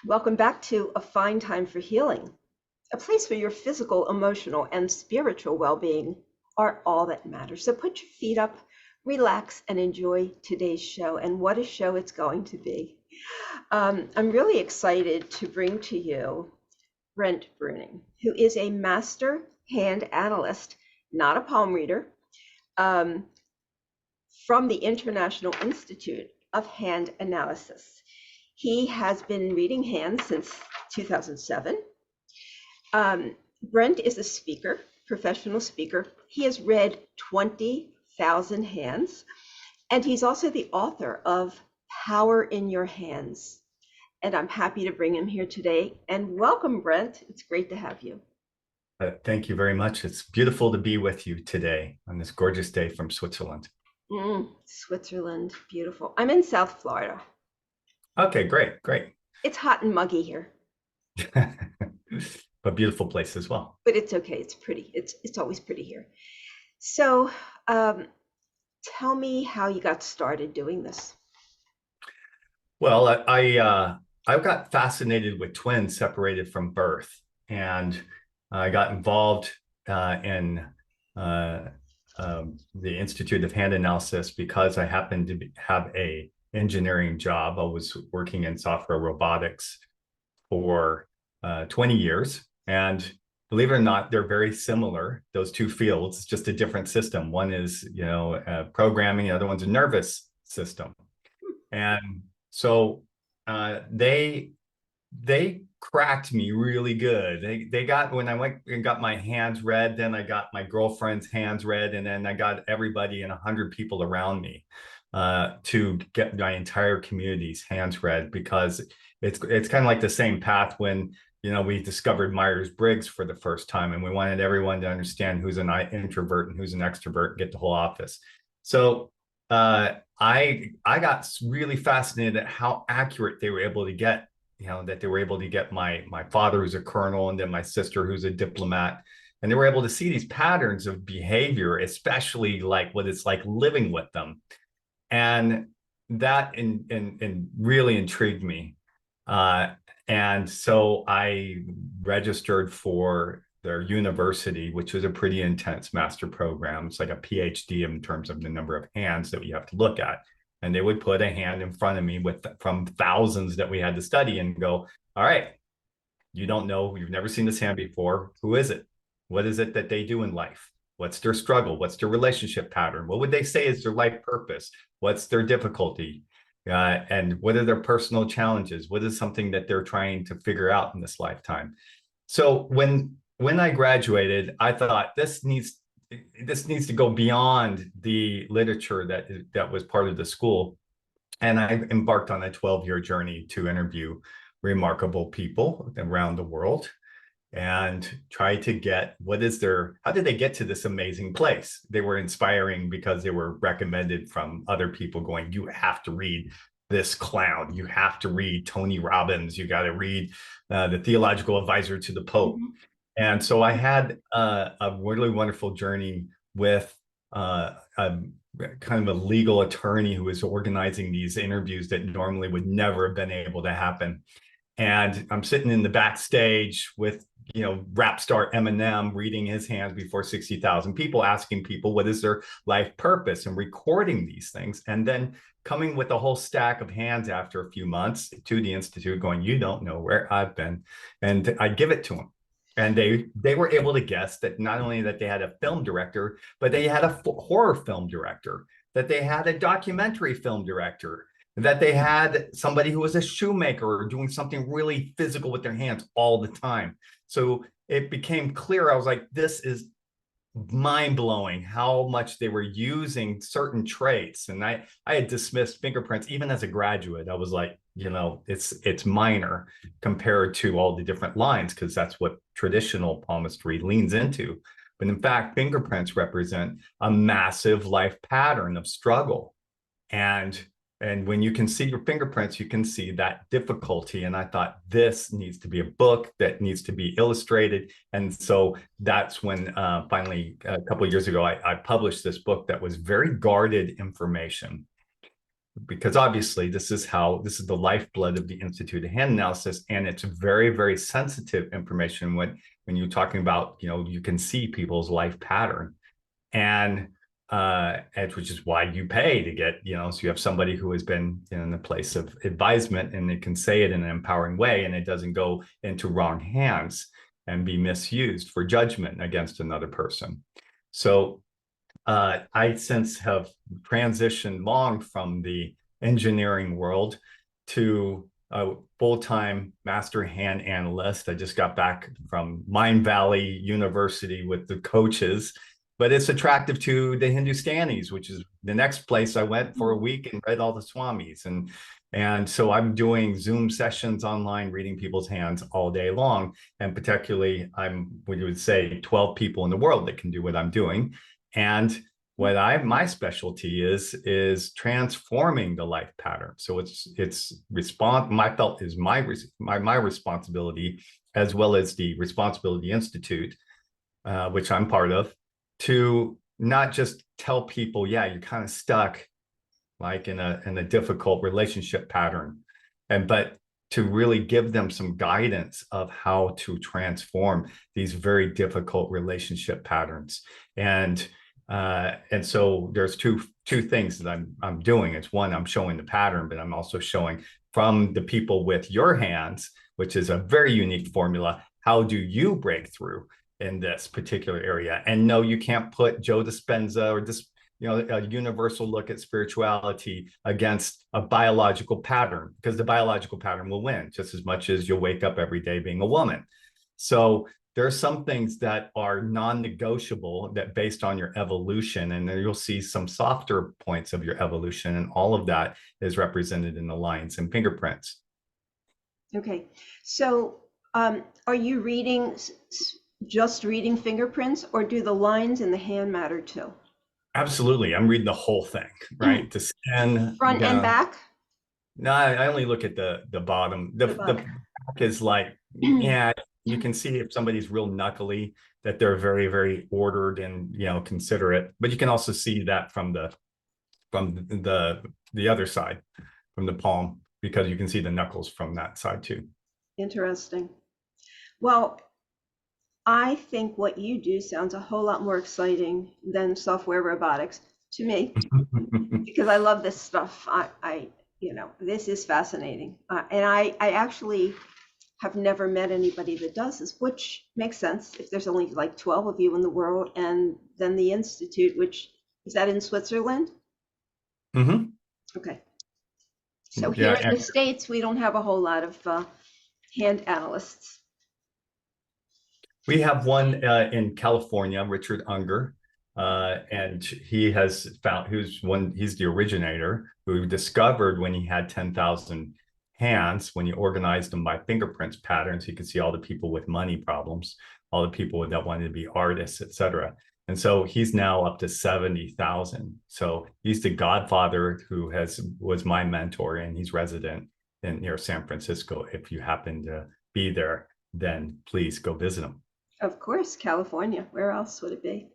Welcome back to A Fine Time for Healing, a place where your physical, emotional, and spiritual well-being are all that matters. So put your feet up, relax, and enjoy today's show. And what a show it's going to be. I'm really excited to bring to you Brent Bruning, who is a Master Hand Analyst, not a palm reader, um, from the International Institute of Hand Analysis. He has been reading hands since 2007. Brent is a speaker, professional speaker. He has read 20,000 hands, and he's also the author of Power in Your Hands. And I'm happy to bring him here today. And welcome, Brent. It's great to have you. Thank you very much. It's beautiful to be with you today on this gorgeous day from Switzerland. Switzerland, beautiful. I'm in South Florida. Okay, great. It's hot and muggy here. But beautiful place as well. But it's okay. It's pretty. It's always pretty here. So tell me how you got started doing this. Well, I got fascinated with twins separated from birth, and I got involved in the Institute of Hand Analysis because I happened to have a engineering job. I was working in software robotics for 20 years. And believe it or not, they're very similar, those two fields. It's just a different system. One is, programming, the other one's a nervous system. And so they cracked me really good. They got, when I went and got my hands read, then I got my girlfriend's hands read, and then I got everybody and 100 people around me to get my entire community's hands read, because it's kind of like the same path when we discovered Myers-Briggs for the first time, and we wanted everyone to understand who's an introvert and who's an extrovert, get the whole office. So I got really fascinated at how accurate they were able to get, that they were able to get my father, who's a colonel, and then my sister, who's a diplomat. And they were able to see these patterns of behavior, especially like what it's like living with them. And that really intrigued me. And so I registered for their university, which was a pretty intense master program. It's like a PhD in terms of the number of hands that you have to look at. And they would put a hand in front of me from thousands that we had to study and go, all right, you don't know, you've never seen this hand before. Who is it? What is it that they do in life? What's their struggle? What's their relationship pattern? What would they say is their life purpose? What's their difficulty? And what are their personal challenges? What is something that they're trying to figure out in this lifetime? So when I graduated, I thought this needs to go beyond the literature that was part of the school. And I embarked on a 12-year journey to interview remarkable people around the world and try to get how did they get to this amazing place? They were inspiring because they were recommended from other people going, you have to read this clown, you have to read Tony Robbins, you got to read the Theological Advisor to the Pope. Mm-hmm. And so I had a really wonderful journey with a kind of a legal attorney who was organizing these interviews that normally would never have been able to happen. And I'm sitting in the backstage with, rap star Eminem reading his hands before 60,000 people, asking people what is their life purpose, and recording these things. And then coming with a whole stack of hands after a few months to the Institute going, you don't know where I've been. And I give it to them. And they were able to guess that not only that they had a film director, but they had a horror film director, that they had a documentary film director, that they had somebody who was a shoemaker or doing something really physical with their hands all the time. So it became clear. I was like, this is mind-blowing how much they were using certain traits. And I had dismissed fingerprints even as a graduate. I was like, it's minor compared to all the different lines, because that's what traditional palmistry leans into. But in fact, fingerprints represent a massive life pattern of struggle. And when you can see your fingerprints, you can see that difficulty. And I thought, this needs to be a book that needs to be illustrated. And so that's when finally, a couple of years ago, I published this book that was very guarded information. because obviously this is the lifeblood of the Institute of Hand Analysis, and it's very, very sensitive information when you're talking about, you can see people's life pattern, and which is why you pay to get, so you have somebody who has been in the place of advisement, and they can say it in an empowering way, and it doesn't go into wrong hands and be misused for judgment against another person. So I since have transitioned long from the engineering world to a full-time Master Hand Analyst. I just got back from Mind Valley University with the coaches, but it's attractive to the Hindustanis, which is the next place I went for a week and read all the Swamis. And so I'm doing Zoom sessions online, reading people's hands all day long. And particularly, what you would say, 12 people in the world that can do what I'm doing. And what my specialty is transforming the life pattern. So my felt is my responsibility, as well as the Responsibility Institute, which I'm part of, to not just tell people, yeah, you're kind of stuck like in a difficult relationship pattern, but to really give them some guidance of how to transform these very difficult relationship patterns. And so there's two things that I'm doing. It's one, I'm showing the pattern, but I'm also showing from the people with your hands, which is a very unique formula. How do you break through in this particular area? And no, you can't put Joe Dispenza or this, a universal look at spirituality against a biological pattern, because the biological pattern will win just as much as you'll wake up every day being a woman. So there are some things that are non-negotiable that based on your evolution, and then you'll see some softer points of your evolution, and all of that is represented in the lines and fingerprints. Okay, so are you just reading fingerprints, or do the lines in the hand matter too? Absolutely, I'm reading the whole thing, right? The skin, front and back. No, I only look at the bottom. The back is like, yeah, you can see if somebody's real knuckly, that they're very, very ordered and considerate. But you can also see that from the other side, from the palm, because you can see the knuckles from that side too. Interesting. Well, I think what you do sounds a whole lot more exciting than software robotics to me, because I love this stuff. This is fascinating. And I actually have never met anybody that does this, which makes sense if there's only like 12 of you in the world, and then the Institute, which is that in Switzerland? Mm-hmm. Okay. So here in the States, we don't have a whole lot of hand analysts. We have one in California, Richard Unger, and he has found he's the originator who discovered when he had 10,000 hands, when he organized them by fingerprints patterns, he could see all the people with money problems, all the people that wanted to be artists, etc. And so he's now up to 70,000. So he's the godfather who was my mentor, and he's resident near San Francisco. If you happen to be there, then please go visit him. Of course, California. Where else would it be?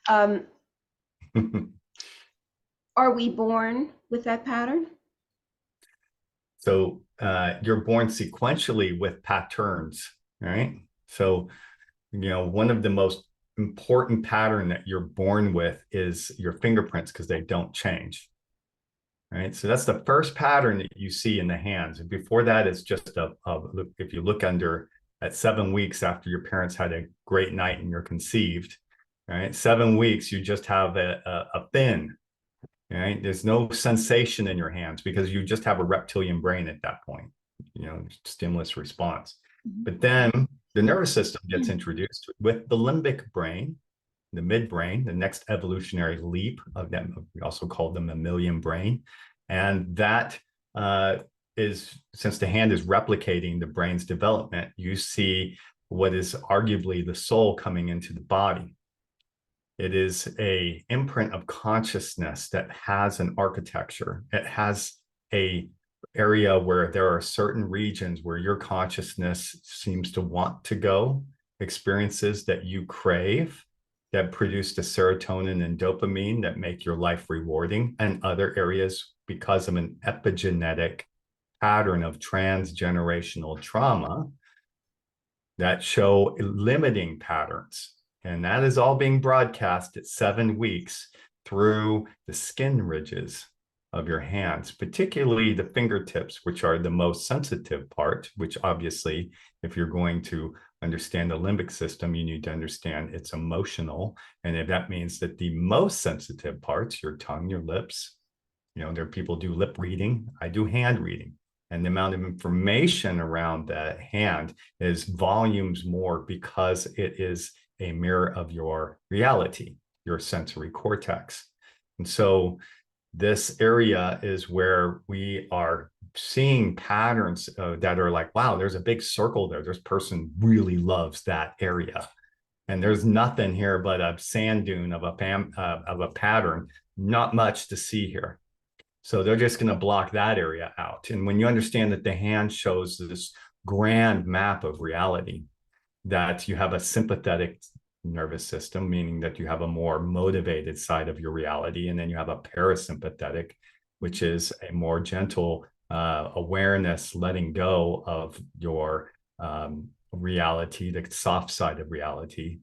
Are we born with that pattern? So you're born sequentially with patterns, right? So, one of the most important pattern that you're born with is your fingerprints, because they don't change, right? So that's the first pattern that you see in the hands. And before that, it's just if you look under at 7 weeks after your parents had a great night and you're conceived, right? 7 weeks, you just have a fin, right? There's no sensation in your hands because you just have a reptilian brain at that point, stimulus response. But then the nervous system gets introduced with the limbic brain, the midbrain, the next evolutionary leap of them. We also call them the mammalian brain. And that is, since the hand is replicating the brain's development, you see what is arguably the soul coming into the body. It is an imprint of consciousness that has an architecture. It has a area where there are certain regions where your consciousness seems to want to go, experiences that you crave, that produce the serotonin and dopamine that make your life rewarding, and other areas because of an epigenetic pattern of transgenerational trauma that show limiting patterns. And that is all being broadcast at 7 weeks through the skin ridges of your hands, particularly the fingertips, which are the most sensitive part, which obviously, if you're going to understand the limbic system, you need to understand it's emotional. And if that means that the most sensitive parts, your tongue, your lips, there are people who do lip reading, I do hand reading. And the amount of information around that hand is volumes more because it is a mirror of your reality, your sensory cortex. And so this area is where we are seeing patterns that are like, wow, there's a big circle there. This person really loves that area. And there's nothing here but a sand dune of a pattern, not much to see here. So they're just going to block that area out. And when you understand that the hand shows this grand map of reality, that you have a sympathetic nervous system, meaning that you have a more motivated side of your reality, and then you have a parasympathetic, which is a more gentle awareness, letting go of your reality, the soft side of reality.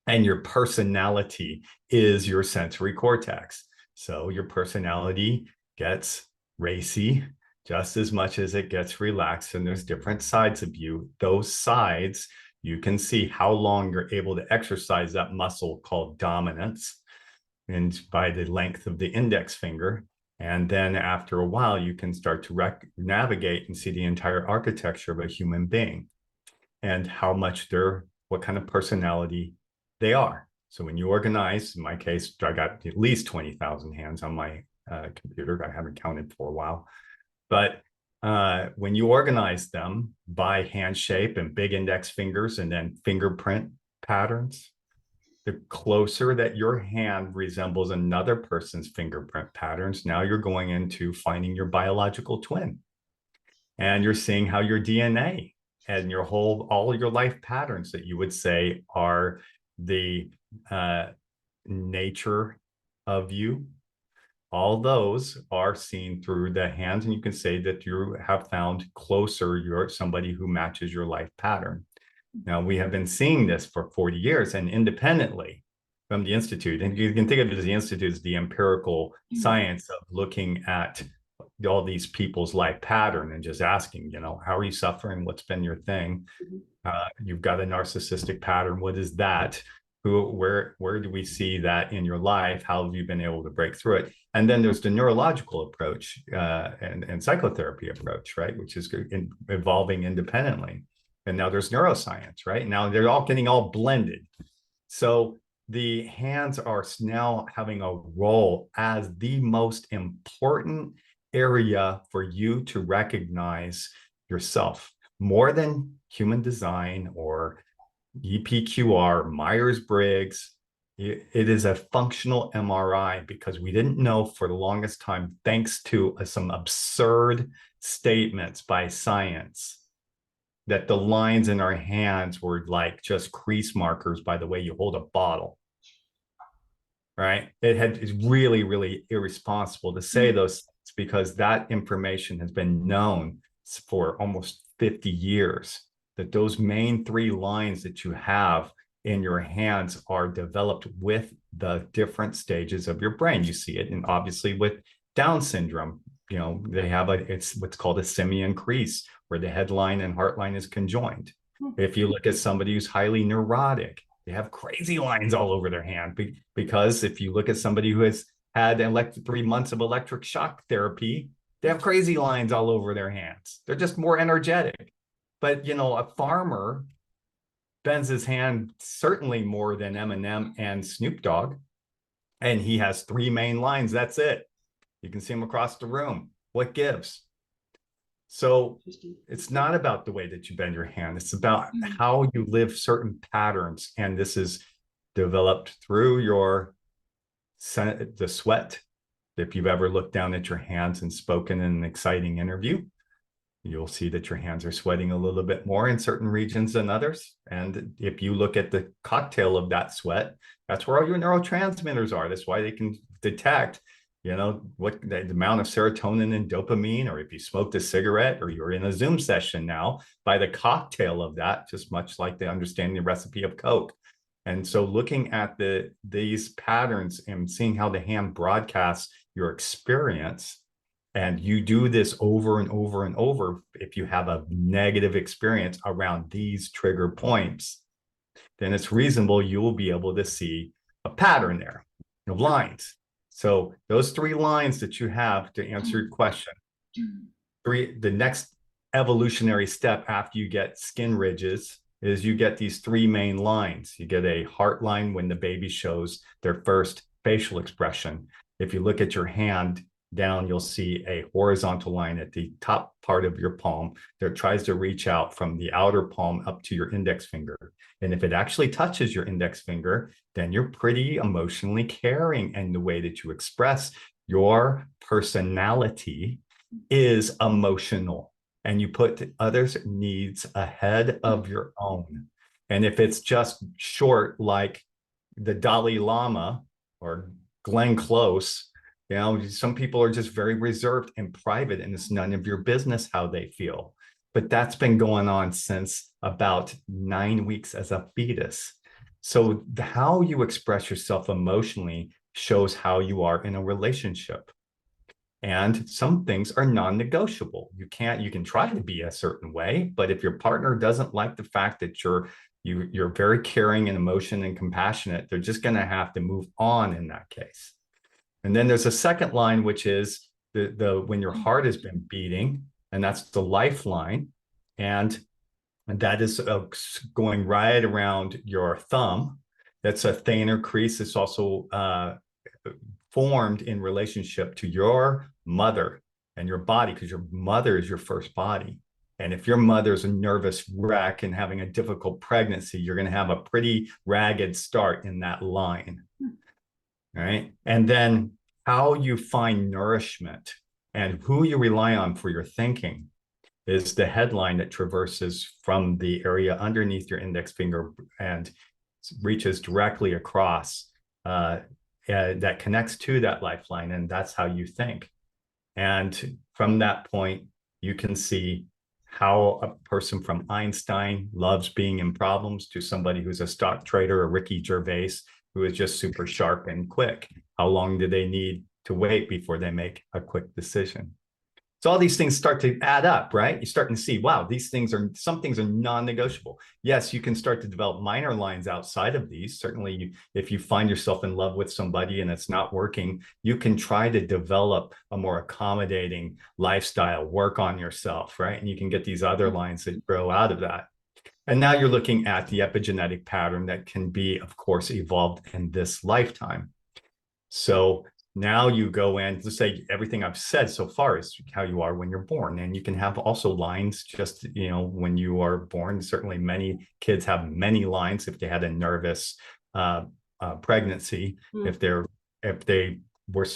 And your personality is your sensory cortex. So your personality gets racy just as much as it gets relaxed, and there's different sides of you. Those sides, you can see how long you're able to exercise that muscle called dominance, and by the length of the index finger. And then after a while, you can start to navigate and see the entire architecture of a human being and how much what kind of personality they are. So when you organize, in my case, I got at least 20,000 hands on my computer. I haven't counted for a while. But when you organize them by hand shape and big index fingers and then fingerprint patterns, the closer that your hand resembles another person's fingerprint patterns, now you're going into finding your biological twin. And you're seeing how your DNA and all your life patterns that you would say are the nature of you, all those are seen through the hands, and you can say that you have found closer you're somebody who matches your life pattern. Now, we have been seeing this for 40 years and independently from the Institute. And you can think of it as the Institute as the empirical science of looking at all these people's life pattern and just asking, how are you suffering? What's been your thing? You've got a narcissistic pattern. What is that? Where do we see that in your life? How have you been able to break through it? And then there's the neurological approach and psychotherapy approach, right? Which is evolving independently. And now there's neuroscience, right? Now they're all getting all blended. So the hands are now having a role as the most important area for you to recognize yourself, more than human design or EPQR, Myers-Briggs. It is a functional MRI because we didn't know for the longest time, thanks to some absurd statements by science, that the lines in our hands were like just crease markers by the way you hold a bottle, right? It's really, really irresponsible to say those things because that information has been known for almost 50 years, that those main 3 lines that you have in your hands are developed with the different stages of your brain. You see it, and obviously with Down syndrome, they have it's what's called a simian crease, where the headline and heart line is conjoined. If you look at somebody who's highly neurotic, they have crazy lines all over their hand, because if you look at somebody who has had 3 months of electric shock therapy, they have crazy lines all over their hands. They're just more energetic. But, a farmer bends his hand certainly more than Eminem and Snoop Dogg. And he has 3 main lines. That's it. You can see him across the room. What gives? So it's not about the way that you bend your hand. It's about how you live certain patterns. And this is developed through the sweat. If you've ever looked down at your hands and spoken in an exciting interview, you'll see that your hands are sweating a little bit more in certain regions than others. And if you look at the cocktail of that sweat, that's where all your neurotransmitters are. That's why they can detect, what the amount of serotonin and dopamine, or if you smoked a cigarette or you're in a Zoom session now, by the cocktail of that, just much like the understanding the recipe of Coke. And so looking at these patterns and seeing how the hand broadcasts your experience, and you do this over and over and over, if you have a negative experience around these trigger points, then it's reasonable you will be able to see a pattern there of lines. So those 3 lines that you have to answer your question, the next evolutionary step after you get skin ridges is you get these 3 main lines. You get a heart line when the baby shows their first facial expression. If you look at your hand down, you'll see a horizontal line at the top part of your palm that tries to reach out from the outer palm up to your index finger. And if it actually touches your index finger, then you're pretty emotionally caring. And the way that you express your personality is emotional. And you put others' needs ahead of your own. And if it's just short, like the Dalai Lama or Glenn Close, some people are just very reserved and private, and it's none of your business how they feel. But that's been going on since about 9 weeks as a fetus. So how you express yourself emotionally shows how you are in a relationship. And some things are non-negotiable. You can try to be a certain way, but if your partner doesn't like the fact that you're very caring and emotion and compassionate, they're just going to have to move on in that case. And then there's a second line, which is when your heart has been beating, and that's the lifeline. And that is going right around your thumb. That's a thenar crease. It's also formed in relationship to your mother and your body, because your mother is your first body. And if your mother's a nervous wreck and having a difficult pregnancy, you're going to have a pretty ragged start in that line. All right. And then how you find nourishment and who you rely on for your thinking is the headline that traverses from the area underneath your index finger and reaches directly across that connects to that lifeline. And that's how you think. And from that point, you can see how a person from Einstein loves being in problems to somebody who's a stock trader, or Ricky Gervais, who is just super sharp and quick. How long do they need to wait before they make a quick decision? So all these things start to add up, right? You're starting to see, wow, some things are non-negotiable. Yes, you can start to develop minor lines outside of these. Certainly, if you find yourself in love with somebody and it's not working, you can try to develop a more accommodating lifestyle, work on yourself, right? And you can get these other lines that grow out of that. And now you're looking at the epigenetic pattern that can be, of course, evolved in this lifetime. So now you go in, let's say everything I've said so far is how you are when you're born. And you can have also lines just, when you are born. Certainly many kids have many lines if they had a nervous pregnancy, if they were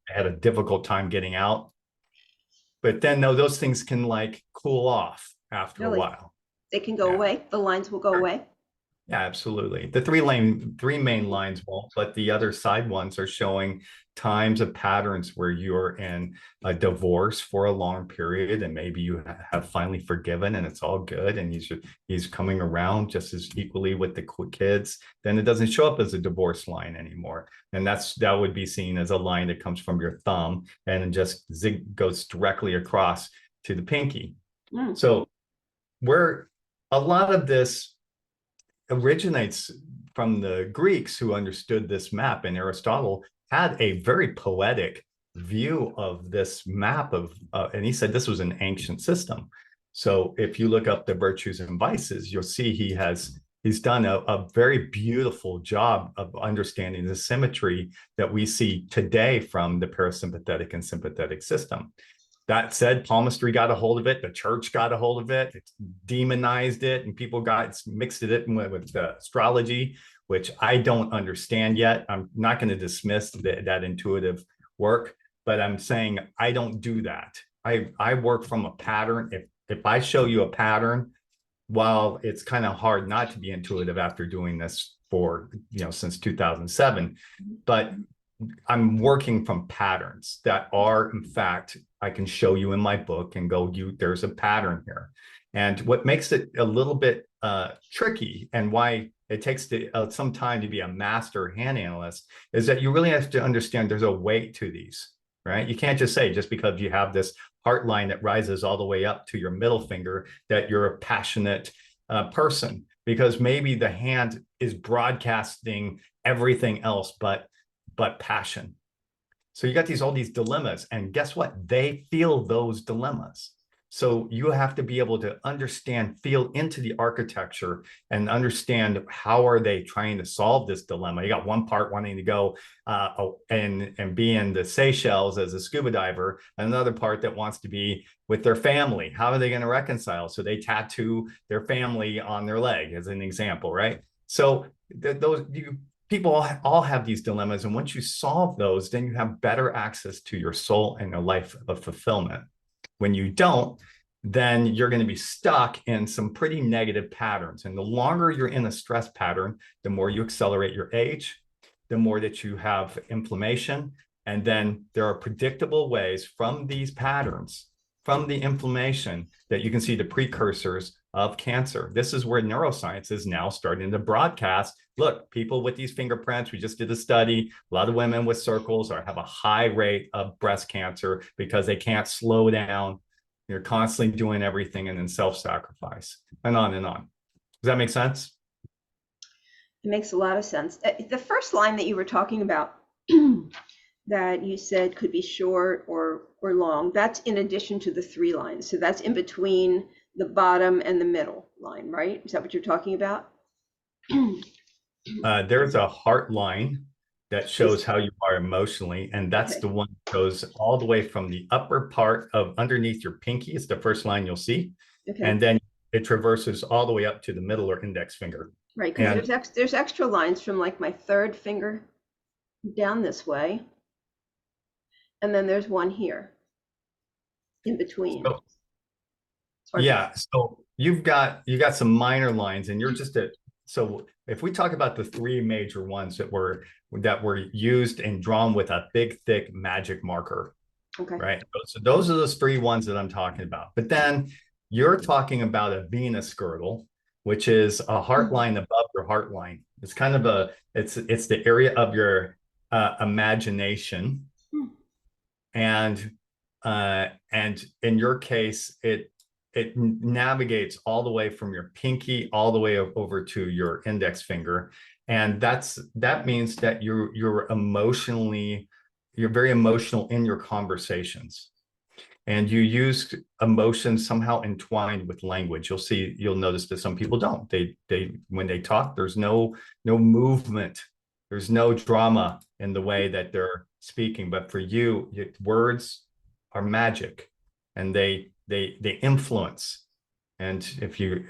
had a difficult time getting out. But then those things can like cool off after a while. They can go away. The lines will go away. Yeah, absolutely. The three main lines won't, but the other side ones are showing times of patterns where you're in a divorce for a long period, and maybe you have finally forgiven and it's all good, and he's coming around just as equally with the kids. Then it doesn't show up as a divorce line anymore, and that would be seen as a line that comes from your thumb and just goes directly across to the pinky. So where a lot of this originates from the Greeks, who understood this map, and Aristotle had a very poetic view of this map and he said this was an ancient system. So if you look up the virtues and vices, you'll see he's done a very beautiful job of understanding the symmetry that we see today from the parasympathetic and sympathetic system. That said, palmistry got a hold of it. The church got a hold of it. It demonized it, and people mixed it with astrology, which I don't understand yet. I'm not going to dismiss that intuitive work, but I'm saying I don't do that. I work from a pattern. If I show you a pattern, while it's kind of hard not to be intuitive after doing this for since 2007, but I'm working from patterns that are, in fact, I can show you in my book and go, there's a pattern here. And what makes it a little bit tricky, and why it takes some time to be a master hand analyst, is that you really have to understand there's a weight to these, right? You can't just say, just because you have this heart line that rises all the way up to your middle finger, that you're a passionate person, because maybe the hand is broadcasting everything else but passion. So you got all these dilemmas, and guess what? They feel those dilemmas. So you have to be able to understand, feel into the architecture and understand how are they trying to solve this dilemma. You got one part wanting to go and be in the Seychelles as a scuba diver, and another part that wants to be with their family. How are they going to reconcile? So they tattoo their family on their leg, as an example, right? So people all have these dilemmas, and once you solve those, then you have better access to your soul and a life of fulfillment. When you don't, then you're going to be stuck in some pretty negative patterns. And the longer you're in a stress pattern, the more you accelerate your age, the more that you have inflammation. And then there are predictable ways from these patterns, from the inflammation, that you can see the precursors of cancer. This is where neuroscience is now starting to broadcast. Look, people with these fingerprints, we just did a study, a lot of women with circles have a high rate of breast cancer because they can't slow down. You're constantly doing everything and then self-sacrifice, and on and on. Does that make sense? It makes a lot of sense. The first line that you were talking about that you said could be short or long, that's in addition to the 3 lines. So that's in between the bottom and the middle line, right? Is that what you're talking about? There's a heart line that shows how you are emotionally, and that's the one that goes all the way from the upper part of underneath your pinky. It's the first line you'll see. And then it traverses all the way up to the middle or index finger. Right, because there's extra lines from like my 3rd finger down this way, and then there's one here in between. So you've got some minor lines, and you're just so if we talk about the 3 major ones that were used and drawn with a big, thick magic marker, right? So those are those 3 ones that I'm talking about. But then you're talking about a Venus girdle, which is a heart line above your heart line. It's kind of it's the area of your imagination, and in your case, it navigates all the way from your pinky all the way over to your index finger. And that means that you're very emotional in your conversations. And you use emotions somehow entwined with language. You'll notice that some people don't. When they talk, there's no movement. There's no drama in the way that they're speaking. But for you, words are magic, and they influence. And if you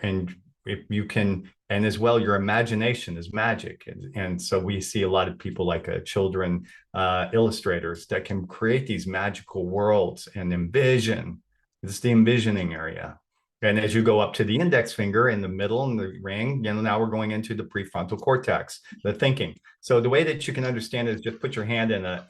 can, and as well, your imagination is magic. And so we see a lot of people like children illustrators that can create these magical worlds and envision. It's the envisioning area. And as you go up to the index finger in the middle and the ring, now we're going into the prefrontal cortex, the thinking. So the way that you can understand it is just put your hand in a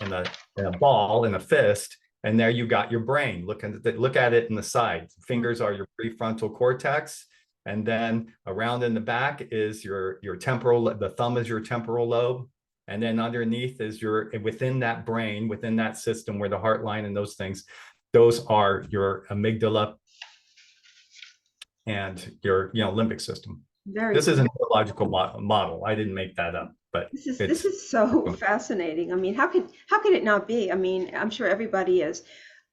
ball, in a fist, and there you got your brain. Look at it in the side. Fingers are your prefrontal cortex, and then around in the back is your temporal. The thumb is your temporal lobe, and then underneath is within that brain, within that system where the heart line and those things. Those are your amygdala and your limbic system. This is a neurological model. I didn't make that up. But this is so fascinating. I mean, how could it not be? I mean, I'm sure everybody is.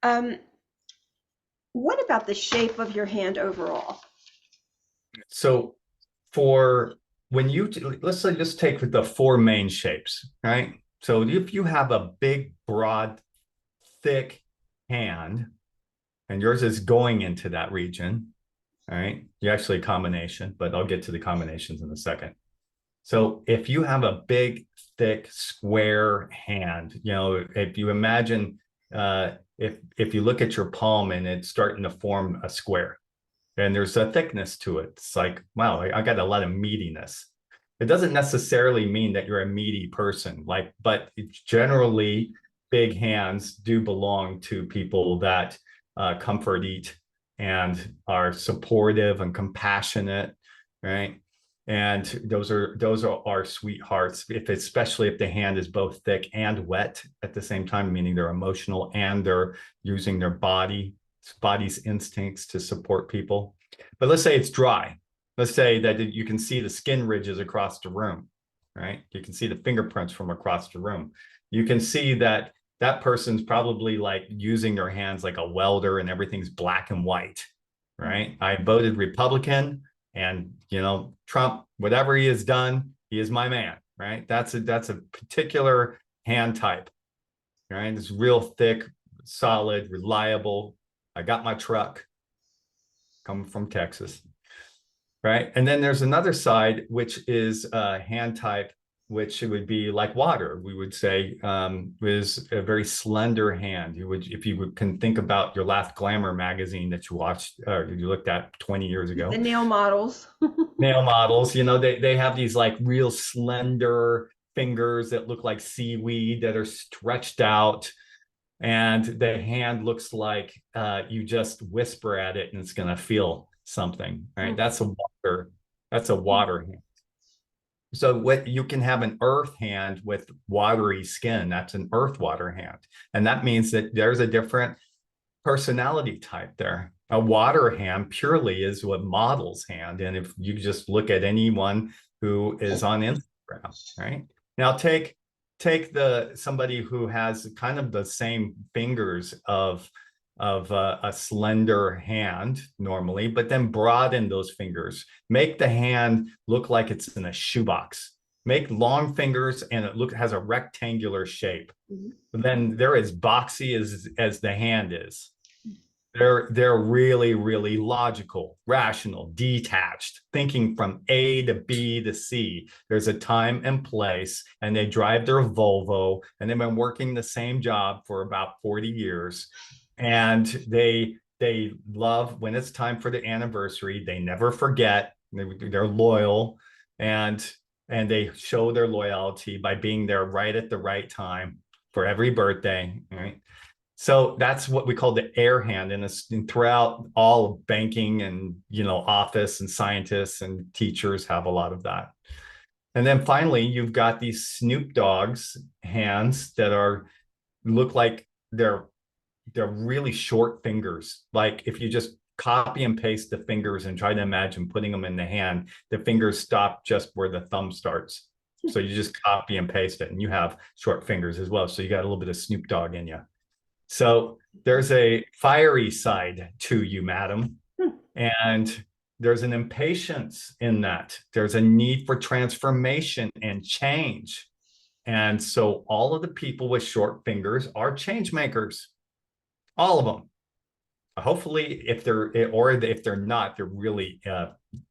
What about the shape of your hand overall? So let's say just take the 4 main shapes, right? So if you have a big, broad, thick hand, and yours is going into that region, all right? You're actually a combination, but I'll get to the combinations in a second. So if you have a big, thick, square hand, if you imagine, if you look at your palm and it's starting to form a square, and there's a thickness to it, it's like, wow, I got a lot of meatiness. It doesn't necessarily mean that you're a meaty person, but it's generally big hands do belong to people that comfort eat and are supportive and compassionate, right? And those are our sweethearts, especially if the hand is both thick and wet at the same time, meaning they're emotional and they're using their body's instincts to support people. But let's say it's dry. Let's say that you can see the skin ridges across the room, right? You can see the fingerprints from across the room. You can see that that person's probably like using their hands like a welder and everything's black and white, right? I voted Republican, and Trump, whatever he has done, he is my man, right? That's a particular hand type, right? It's real thick, solid, reliable. I got my truck coming from Texas, right? And then there's another side, which is hand type, which would be like water. We would say is a very slender hand. If you can think about your last Glamour magazine that you watched or you looked at 20 years ago. The nail models. Nail models, they have these like real slender fingers that look like seaweed that are stretched out. And the hand looks like you just whisper at it and it's going to feel something, right? That's a water hand. So what you can have an earth hand with watery skin, that's an earth water hand. And that means that there's a different personality type there. A water hand purely is what models hand. And if you just look at anyone who is on Instagram, right? Now take somebody who has kind of the same fingers of a slender hand normally, but then broaden those fingers. Make the hand look like it's in a shoebox. Make long fingers and it has a rectangular shape. Mm-hmm. Then they're as boxy as the hand is. They're really, really logical, rational, detached, thinking from A to B to C. There's a time and place, and they drive their Volvo, and they've been working the same job for about 40 years. And they love when it's time for the anniversary. They never forget. They're loyal, and they show their loyalty by being there right at the right time for every birthday, right? So that's what we call the air hand, and throughout all of banking and office and scientists and teachers have a lot of that. And then finally, you've got these Snoop Dogg's hands that look like they're really short fingers. Like if you just copy and paste the fingers and try to imagine putting them in the hand, the fingers stop just where the thumb starts. So you just copy and paste it, and you have short fingers as well. So you got a little bit of Snoop Dogg in you. So there's a fiery side to you, madam, and there's an impatience in that. There's a need for transformation and change. And so all of the people with short fingers are change makers, all of them. Hopefully, if they're not, they're really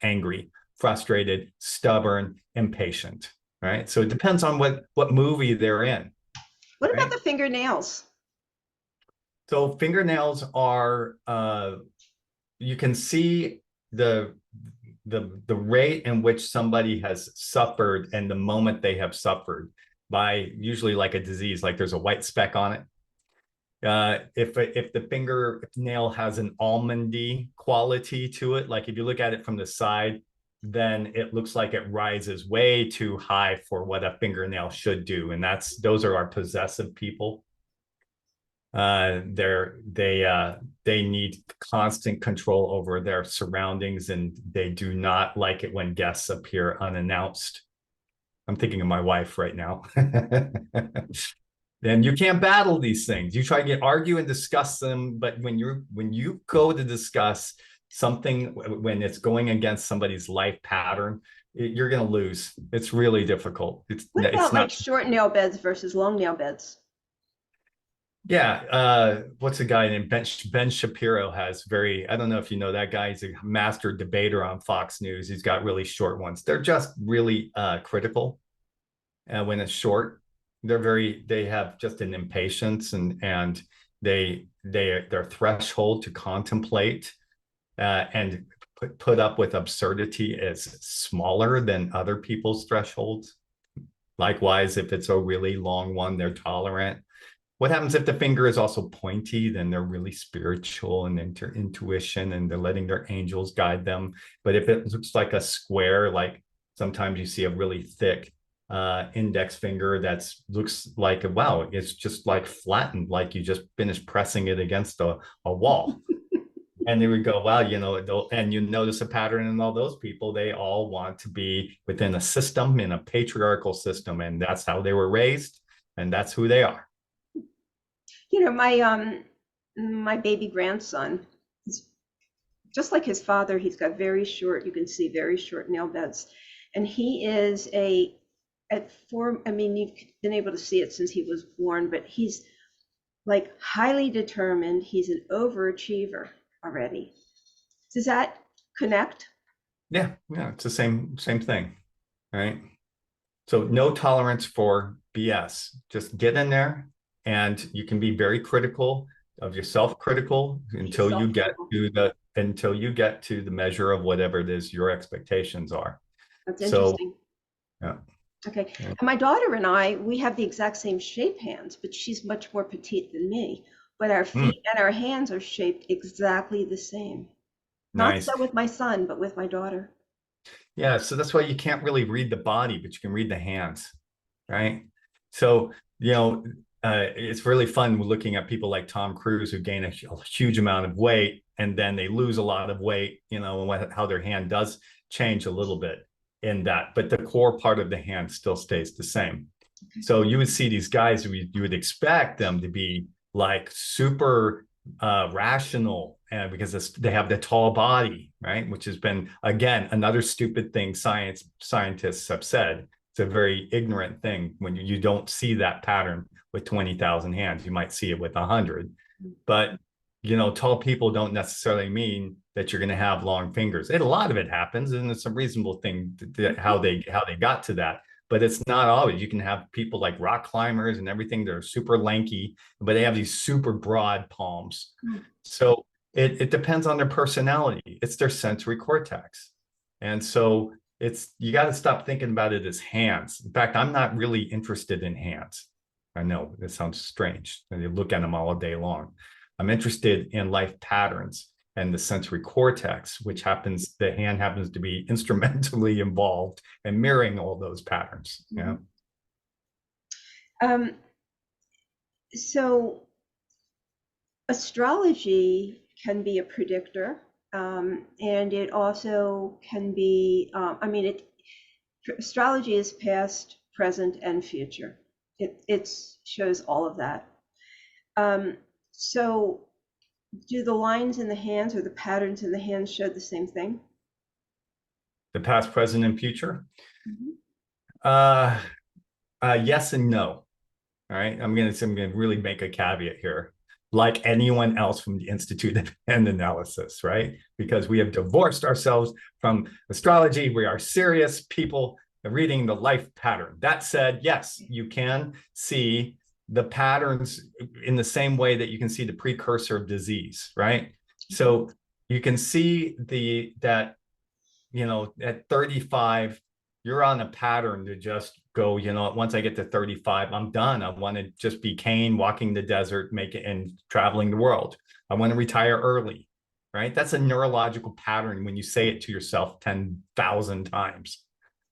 angry, frustrated, stubborn, impatient, right? So it depends on what movie they're in. What about the fingernails? So fingernails are, you can see the rate in which somebody has suffered and the moment they have suffered by usually like a disease, like there's a white speck on it. If the fingernail has an almondy quality to it, like if you look at it from the side, then it looks like it rises way too high for what a fingernail should do. And those are our possessive people. They need constant control over their surroundings, and they do not like it when guests appear unannounced. I'm thinking of my wife right now. Then you can't battle these things. You try to argue and discuss them, but when you go to discuss something when it's going against somebody's life pattern, you're going to lose. It's really difficult. What about like short nail beds versus long nail beds? Yeah, what's a guy named Ben Shapiro has I don't know if you know that guy. He's a master debater on Fox News. He's got really short ones. They're just really critical when it's short. They have just an impatience and their threshold to contemplate and put up with absurdity is smaller than other people's thresholds. Likewise, if it's a really long one, they're tolerant. What happens if the finger is also pointy? Then they're really spiritual and intuition, and they're letting their angels guide them. But if it looks like a square, like sometimes you see a really thick index finger that looks like, wow, it's just like flattened, like you just finished pressing it against a wall. And they would go, wow, and you notice a pattern in all those people. They all want to be within a system, in a patriarchal system, and that's how they were raised, and that's who they are. My baby grandson, just like his father, he's got very short, you can see very short nail beds. And he is you've been able to see it since he was born, but he's like highly determined. He's an overachiever already. Does that connect? Yeah, it's the same thing, right? So no tolerance for BS. Just get in there, and you can be very critical of yourself, critical until you get to the measure of whatever it is your expectations are. That's interesting. So, yeah. Okay. Yeah. And my daughter and I, we have the exact same shape hands, but she's much more petite than me. But our feet and our hands are shaped exactly the same. Nice. Not so with my son, but with my daughter. Yeah, so that's why you can't really read the body, but you can read the hands, right? So, it's really fun looking at people like Tom Cruise who gain a huge amount of weight, and then they lose a lot of weight, and how their hand does change a little bit in that, but the core part of the hand still stays the same. Okay. So you would see these guys, you would expect them to be like super rational, and because they have the tall body, right? Which has been, again, another stupid thing scientists have said. It's a very ignorant thing when you don't see that pattern with 20,000 hands. You might see it with 100, but tall people don't necessarily mean that you're going to have long fingers. A lot of it happens, and it's a reasonable thing how they got to that. But it's not always. You can have people like rock climbers and everything. They're super lanky, but they have these super broad palms. So it depends on their personality. It's their sensory cortex. And so you got to stop thinking about it as hands. In fact, I'm not really interested in hands. I know it sounds strange. You look at them all day long. I'm interested in life patterns and the sensory cortex, which the hand happens to be instrumentally involved in mirroring all those patterns. Yeah. So astrology can be a predictor, and it also can be, astrology is past, present, and future. It shows all of that. So do the lines in the hands or the patterns in the hands show the same thing? The past, present, and future? Yes and no. All right. I'm gonna really make a caveat here. Like anyone else from the Institute of Hand Analysis, right? Because we have divorced ourselves from astrology. We are serious people reading the life pattern. That said, yes, you can see the patterns in the same way that you can see the precursor of disease, right? So you can see that at 35, you're on a pattern to just go, once I get to 35, I'm done. I want to just be Cain walking the desert, make it and traveling the world. I want to retire early, right? That's a neurological pattern when you say it to yourself 10,000 times,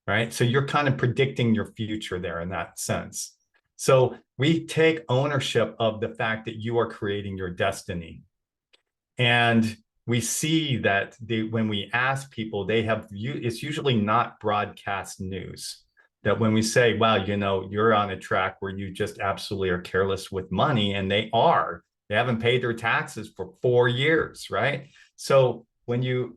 right? So you're kind of predicting your future there in that sense. So we take ownership of the fact that you are creating your destiny. And we see that when we ask people, it's usually not broadcast news. That when we say, wow, you're on a track where you just absolutely are careless with money, and they haven't paid their taxes for 4 years, right? So when you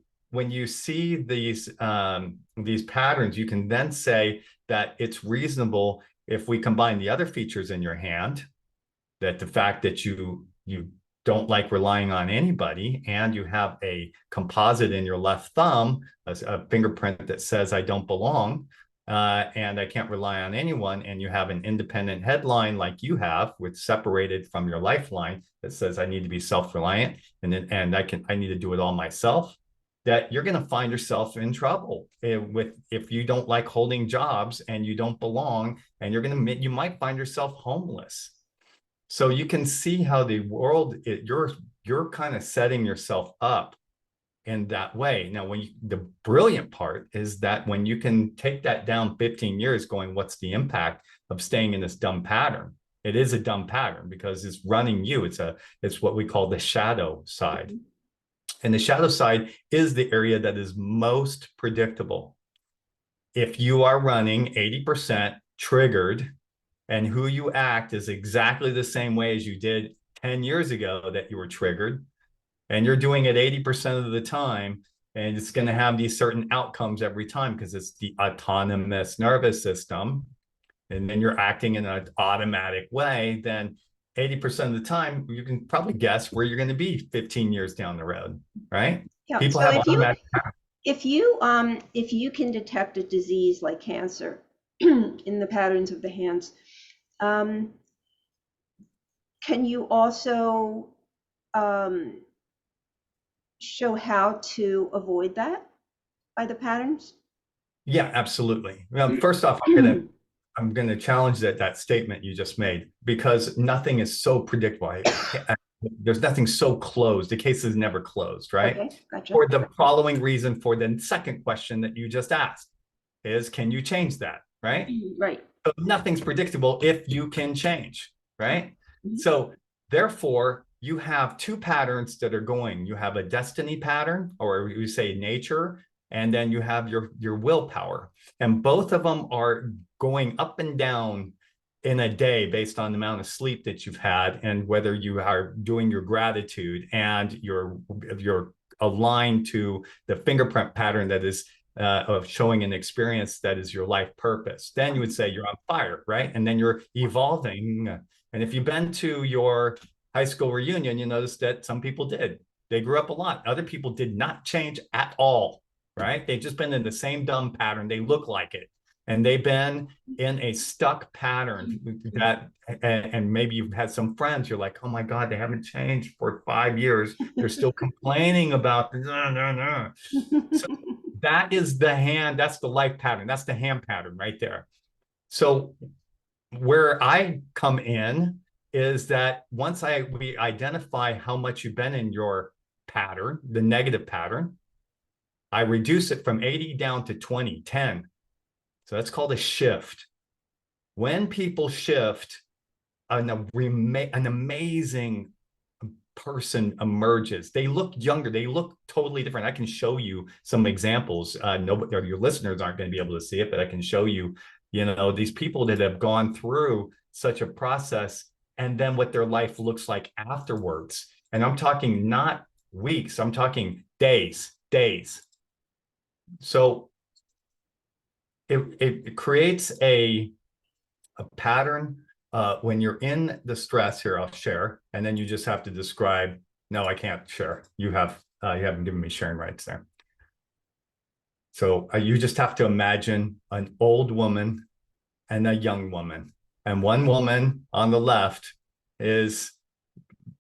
see these patterns, you can then say that it's reasonable if we combine the other features in your hand, that the fact that you don't like relying on anybody, and you have a composite in your left thumb, a fingerprint that says I don't belong, and I can't rely on anyone, and you have an independent headline like you have, which separated from your lifeline that says I need to be self-reliant, and I need to do it all myself. that you're going to find yourself in trouble if you don't like holding jobs and you don't belong, and you might find yourself homeless. So you can see how the world, you're kind of setting yourself up in that way. Now, the brilliant part is that when you can take that down 15 years going, what's the impact of staying in this dumb pattern? It is a dumb pattern because it's running you. It's what we call the shadow side. And the shadow side is the area that is most predictable. If you are running 80% triggered, and who you act is exactly the same way as you did 10 years ago that you were triggered, and you're doing it 80% of the time, and it's going to have these certain outcomes every time because it's the autonomous nervous system, and then you're acting in an automatic way, then 80% of the time, you can probably guess where you're going to be 15 years down the road, right? Yeah. People So have automatic. if you can detect a disease like cancer in the patterns of the hands, can you also show how to avoid that by the patterns? Yeah, absolutely. Well, first off, I'm gonna challenge that statement you just made, because nothing is so predictable. There's nothing so closed. The case is never closed, right? Okay, gotcha. For the following reason, for the second question that you just asked, is can you change that, right? Right. So nothing's predictable if you can change, right? So therefore, you have two patterns that are going. You have a destiny pattern, or you say nature, and then you have your willpower. And both of them are going up and down in a day based on the amount of sleep that you've had and whether you are doing your gratitude and you're aligned to the fingerprint pattern that is of showing an experience that is your life purpose. Then you would say you're on fire, right? And then you're evolving. And if you've been to your high school reunion, you notice that some people did. They grew up a lot. Other people did not change at all, right? They've just been in the same dumb pattern. They look like it. And they've been in a stuck pattern that, and maybe you've had some friends, you're like, oh my God, they haven't changed for 5 years. They're still complaining about this. So that is the hand, that's the life pattern. That's the hand pattern right there. So where I come in is that once we identify how much you've been in your pattern, the negative pattern, I reduce it from 80 down to 20, 10. So that's called a shift. When people shift, an amazing person emerges. They look younger. They look totally different. I can show you some examples. Nobody, or your listeners aren't going to be able to see it, but I can show you, these people that have gone through such a process and then what their life looks like afterwards. And I'm talking not weeks, I'm talking days. So it creates a pattern when you're in the stress. Here, I'll share, and then you just have to describe. No, I can't share. You haven't given me sharing rights there. So you just have to imagine an old woman and a young woman, and one woman on the left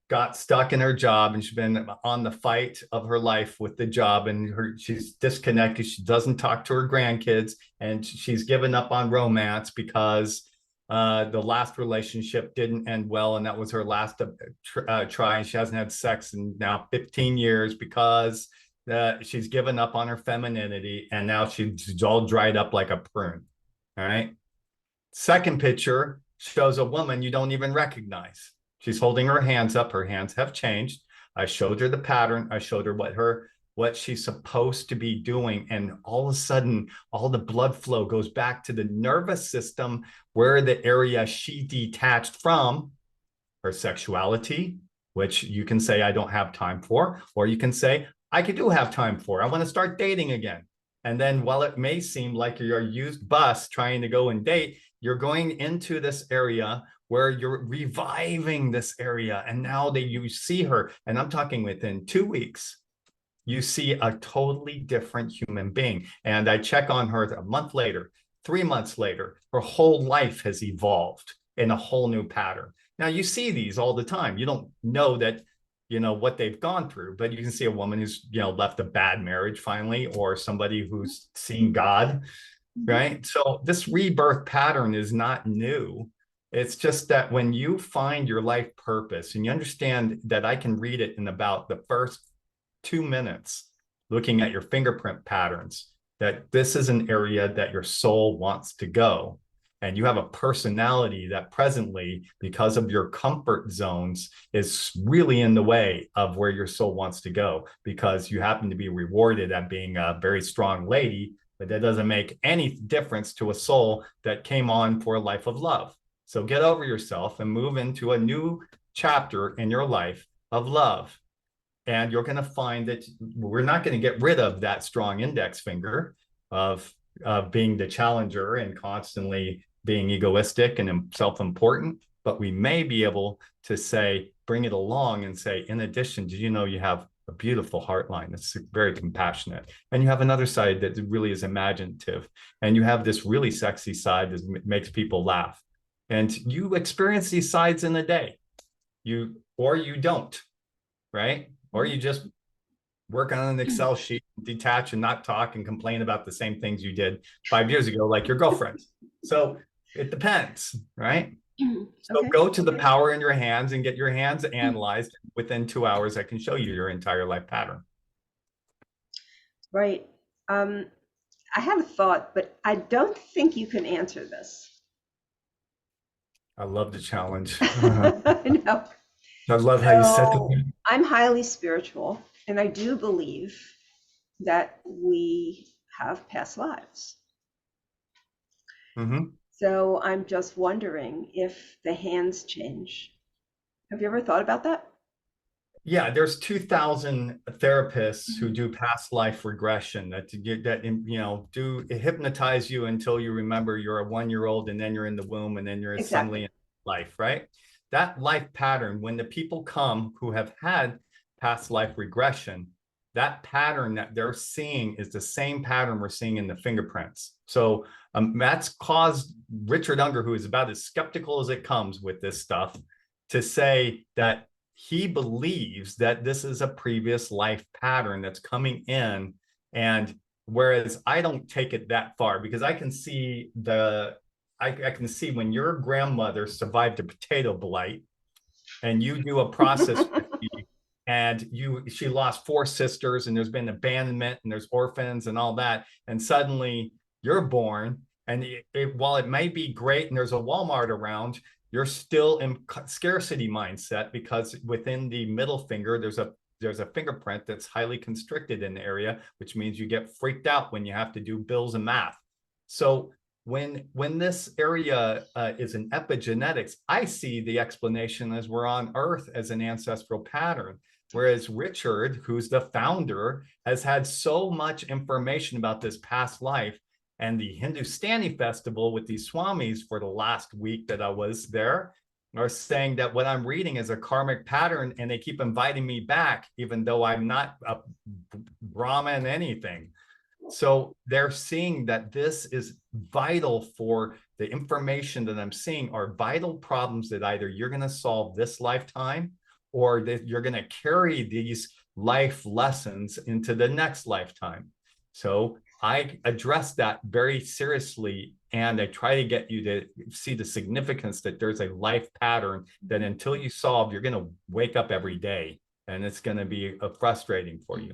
got stuck in her job, and she's been on the fight of her life with the job, and she's disconnected. She doesn't talk to her grandkids, and she's given up on romance because the last relationship didn't end well, and that was her last try, and she hasn't had sex in now 15 years because she's given up on her femininity, and now she's all dried up like a prune. All right. Second picture shows a woman you don't even recognize. She's holding her hands up. Her hands have changed. I showed her the pattern. I showed her what she's supposed to be doing. And all of a sudden, all the blood flow goes back to the nervous system, where the area she detached from her sexuality, which you can say, I don't have time for, or you can say, I do have time for. I want to start dating again. And then while it may seem like you're a used bus trying to go and date, you're going into this area where you're reviving this area. And now that you see her, and I'm talking within 2 weeks, you see a totally different human being. And I check on her a month later, 3 months later, her whole life has evolved in a whole new pattern. Now you see these all the time. You don't know that, what they've gone through, but you can see a woman who's, left a bad marriage finally, or somebody who's seen God, right? So this rebirth pattern is not new. It's just that when you find your life purpose and you understand that I can read it in about the first 2 minutes, looking at your fingerprint patterns, that this is an area that your soul wants to go. And you have a personality that presently, because of your comfort zones, is really in the way of where your soul wants to go, because you happen to be rewarded at being a very strong lady, but that doesn't make any difference to a soul that came on for a life of love. So get over yourself and move into a new chapter in your life of love. And you're going to find that we're not going to get rid of that strong index finger of being the challenger and constantly being egoistic and self-important, but we may be able to say, bring it along and say, in addition, did you know you have a beautiful heart line that's very compassionate, and you have another side that really is imaginative, and you have this really sexy side that makes people laugh, and you experience these sides in a day, or you don't, right? Or you just work on an Excel sheet, detach and not talk and complain about the same things you did 5 years ago, like your girlfriend. So it depends, right? So go to the power in your hands and get your hands analyzed. Within 2 hours, I can show you your entire life pattern. Right. I have a thought, but I don't think you can answer this. I love the challenge. I know. I love how you said that. I'm highly spiritual, and I do believe that we have past lives. Mm-hmm. So I'm just wondering if the hands change. Have you ever thought about that? Yeah, there's 2,000 therapists who do past life regression that do hypnotize you until you remember you're a 1-year-old, and then you're in the womb, and then you're suddenly in life, right? That life pattern, when the people come who have had past life regression, that pattern that they're seeing is the same pattern we're seeing in the fingerprints. So that's caused Richard Unger, who is about as skeptical as it comes with this stuff, to say that he believes that this is a previous life pattern that's coming in. And whereas I don't take it that far, because I can see I can see when your grandmother survived a potato blight and you do a process and she lost 4 sisters, and there's been abandonment, and there's orphans and all that, and suddenly you're born, and while it may be great and there's a Walmart around, you're still in scarcity mindset, because within the middle finger there's a fingerprint that's highly constricted in the area, which means you get freaked out when you have to do bills and math. So when this area is in epigenetics, I see the explanation as we're on Earth as an ancestral pattern. Whereas Richard, who's the founder, has had so much information about this past life, and the Hindustani festival with these swamis for the last week that I was there are saying that what I'm reading is a karmic pattern, and they keep inviting me back, even though I'm not a Brahmin anything. So they're seeing that this is vital for the information that I'm seeing are vital problems that either you're going to solve this lifetime, or that you're going to carry these life lessons into the next lifetime. So I address that very seriously, and I try to get you to see the significance that there's a life pattern that until you solve, you're going to wake up every day, and it's going to be frustrating for you.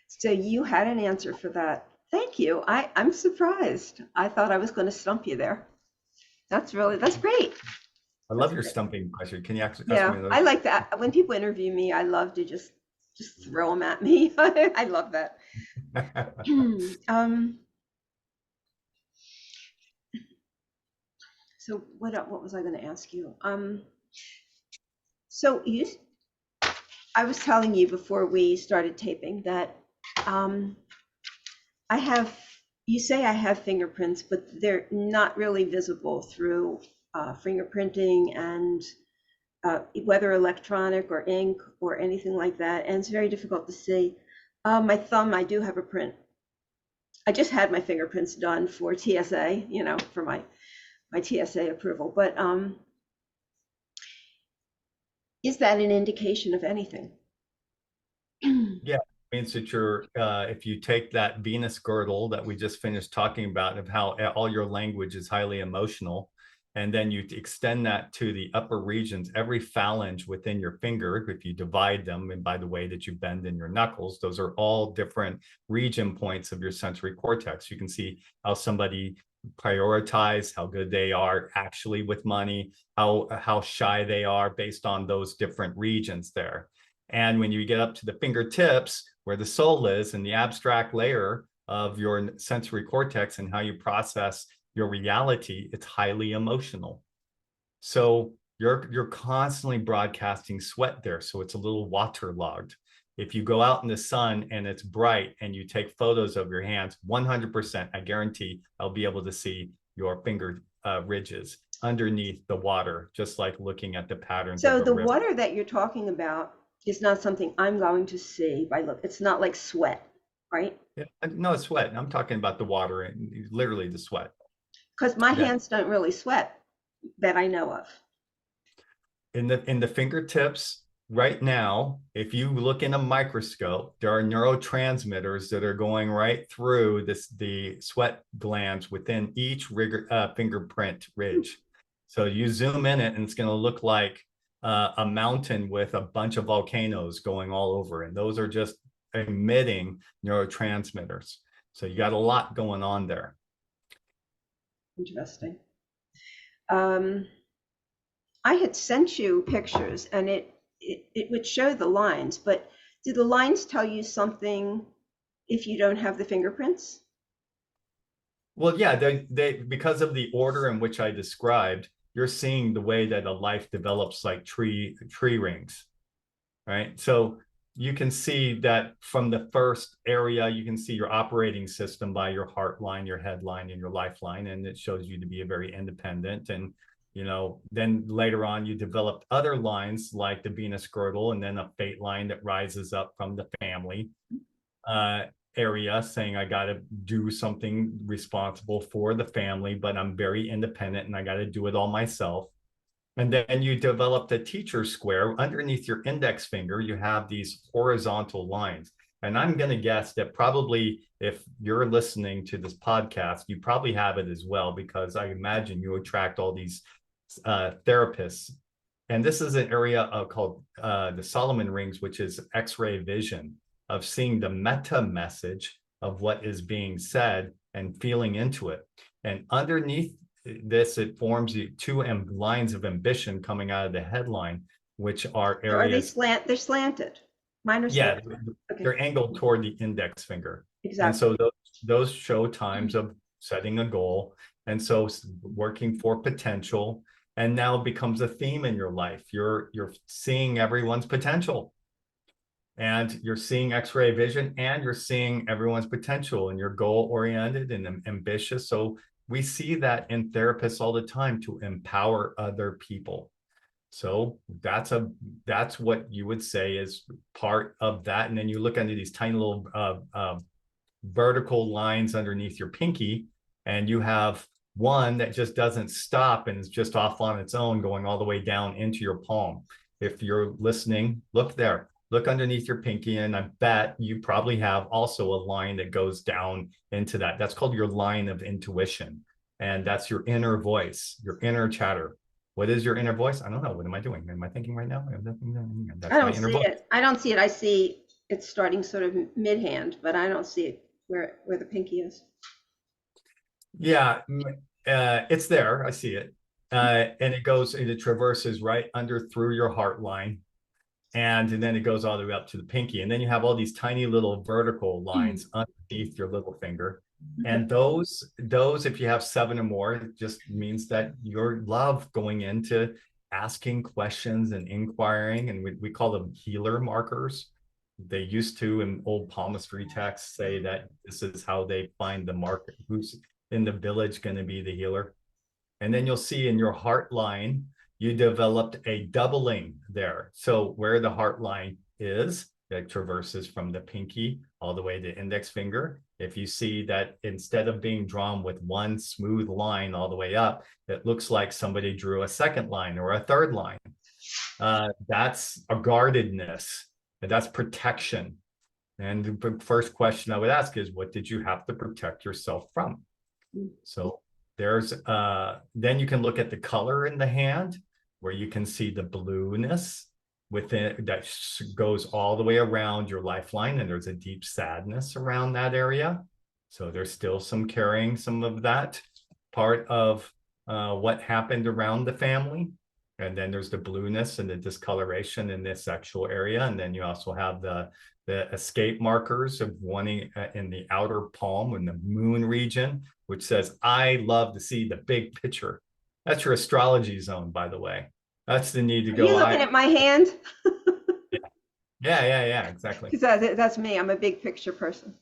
So you had an answer for that. Thank you. I'm surprised. I thought I was going to stump you there. That's great. I love your stumping question. Can you actually Yeah, ask me those? I like that. When people interview me, I love to just throw them at me. I love that. So what was I going to ask you? So I was telling you before we started taping that you say I have fingerprints, but they're not really visible through fingerprinting and whether electronic or ink or anything like that. And it's very difficult to see. My thumb, I do have a print. I just had my fingerprints done for TSA, for my TSA approval. But Is that an indication of anything? Yeah, it means that you're, if you take that Venus girdle that we just finished talking about, of how all your language is highly emotional, and then you extend that to the upper regions, every phalange within your finger, if you divide them, and by the way that you bend in your knuckles, those are all different region points of your sensory cortex. You can see how somebody prioritize, how good they are actually with money, how shy they are based on those different regions there. And when you get up to the fingertips, where the soul is, and the abstract layer of your sensory cortex and how you process your reality, it's highly emotional. So you're constantly broadcasting sweat there. So it's a little waterlogged. If you go out in the sun and it's bright and you take photos of your hands, 100%, I guarantee I'll be able to see your finger ridges underneath the water, just like looking at the patterns So of a the river. water that you're talking about is not something I'm going to see by look. It's not like sweat, right? Yeah, no, it's sweat. I'm talking about the water and literally the sweat. Because my That hands don't really sweat that I know of. in the fingertips right now, if you look in a microscope, there are neurotransmitters that are going right through the sweat glands within each fingerprint ridge. So you zoom in it and it's going to look like a mountain with a bunch of volcanoes going all over, and those are just emitting neurotransmitters. So you got a lot going on there. Interesting. I had sent you pictures and it would show the lines, but do the lines tell you something if you don't have the fingerprints? Well, yeah, they because of the order in which I described, you're seeing the way that a life develops, like tree rings, right? So you can see that from the first area, you can see your operating system by your heart line, your head line, and your lifeline, and it shows you to be a very independent. And then later on, you developed other lines like the Venus girdle, and then a fate line that rises up from the family area, saying I got to do something responsible for the family, but I'm very independent and I got to do it all myself. And then you developed a teacher square. Underneath your index finger, you have these horizontal lines. And I'm going to guess that probably if you're listening to this podcast, you probably have it as well, because I imagine you attract all these therapists. And this is an area called the Solomon rings, which is X-ray vision, of seeing the meta message of what is being said and feeling into it. And underneath this, it forms two lines of ambition coming out of the headline, which are areas. They're slanted. Mine are Yeah, slanted. Okay. they're angled toward the index finger. Exactly. And so those show times of setting a goal. And so working for potential, and now becomes a theme in your life. You're seeing everyone's potential. And you're seeing X-ray vision, and you're seeing everyone's potential, and you're goal-oriented and ambitious. So we see that in therapists all the time, to empower other people. So that's what you would say is part of that. And then you look under these tiny little vertical lines underneath your pinky, and you have one that just doesn't stop and is just off on its own, going all the way down into your palm. If you're listening, look there. Look underneath your pinky, and I bet you probably have also a line that goes down into that. That's called your line of intuition. And that's your inner voice, your inner chatter. What is your inner voice? I don't know. What am I doing? Am I thinking right now? That's I my don't inner see voice. it. I don't see it. I see it starting sort of mid-hand, but I don't see it where the pinky is. Yeah, it's there. I see it. And it traverses right under through your heart line. And then it goes all the way up to the pinky. And then you have all these tiny little vertical lines underneath your little finger. And those, if you have 7 or more, it just means that your love going into asking questions and inquiring, and we call them healer markers. They used to, in old palmistry texts, say that this is how they find the marker, who's in the village going to be the healer. And then you'll see in your heart line, you developed a doubling there. So where the heart line is, that traverses from the pinky all the way to index finger. If you see that instead of being drawn with one smooth line all the way up, it looks like somebody drew a second line or a third line. That's a guardedness, and that's protection. And the first question I would ask is, what did you have to protect yourself from? So there's then you can look at the color in the hand, where you can see the blueness within that goes all the way around your lifeline, and there's a deep sadness around that area. So there's still some carrying some of that part of what happened around the family. And then there's the blueness and the discoloration in this sexual area. And then you also have the escape markers of wanting in the outer palm in the moon region, which says, I love to see the big picture. That's your astrology zone, by the way. That's the need to Are go. you looking at my hand? Yeah, exactly. Because that's me. I'm a big picture person.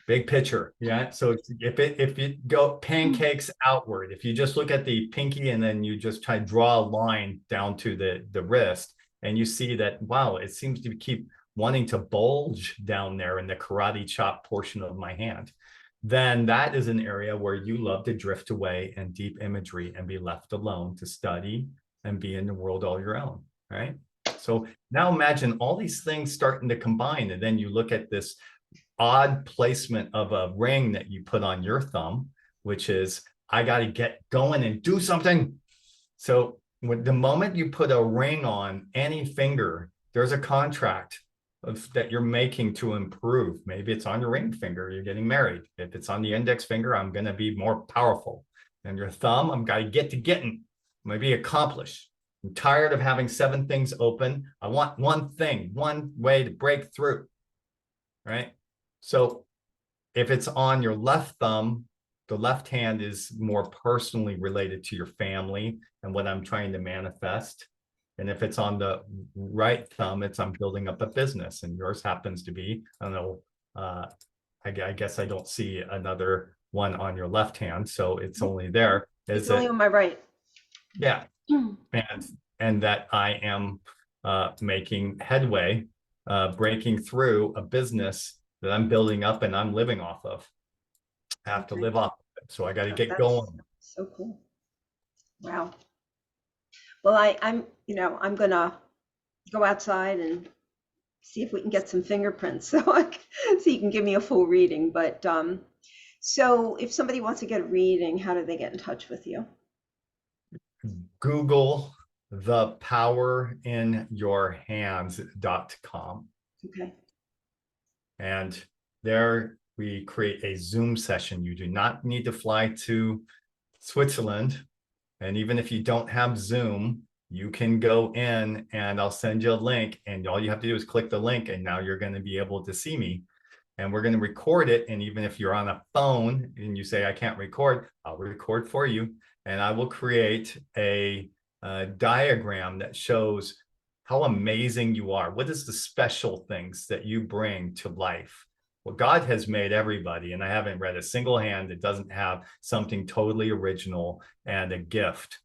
Big picture. Yeah. So if you go pancakes outward, if you just look at the pinky and then you just try to draw a line down to the wrist, and you see that, wow, it seems to keep wanting to bulge down there in the karate chop portion of my hand, then that is an area where you love to drift away in deep imagery and be left alone to study and be in the world all your own, right? So now imagine all these things starting to combine, and then you look at this odd placement of a ring that you put on your thumb, which is, I got to get going and do something. So when the moment you put a ring on any finger, there's a contract that you're making to improve. Maybe it's on your ring finger, you're getting married. If it's on the index finger, I'm going to be more powerful. And your thumb, I'm got to get to getting, maybe accomplish. I'm tired of having 7 things open. I want one thing, one way to break through, right? So if it's on your left thumb, the left hand is more personally related to your family and what I'm trying to manifest. And if it's on the right thumb, it's I'm building up a business. And yours happens to be, I don't know, I guess I don't see another one on your left hand, so it's only there. It's only on my right. Yeah. And that I am making headway, breaking through a business that I'm building up and I'm living off of. I have to live off of it. So I got to get going. So cool. Wow. Well, I'm gonna go outside and see if we can get some fingerprints so you can give me a full reading. But so if somebody wants to get a reading, how do they get in touch with you? Google thepowerInYourHands.com. Okay. And there we create a Zoom session. You do not need to fly to Switzerland. And even if you don't have Zoom, you can go in and I'll send you a link, and all you have to do is click the link, and now you're going to be able to see me. And we're going to record it. And even if you're on a phone and you say, I can't record, I'll record for you. And I will create a diagram that shows how amazing you are. What is the special things that you bring to life? Well, God has made everybody, and I haven't read a single hand that doesn't have something totally original and a gift.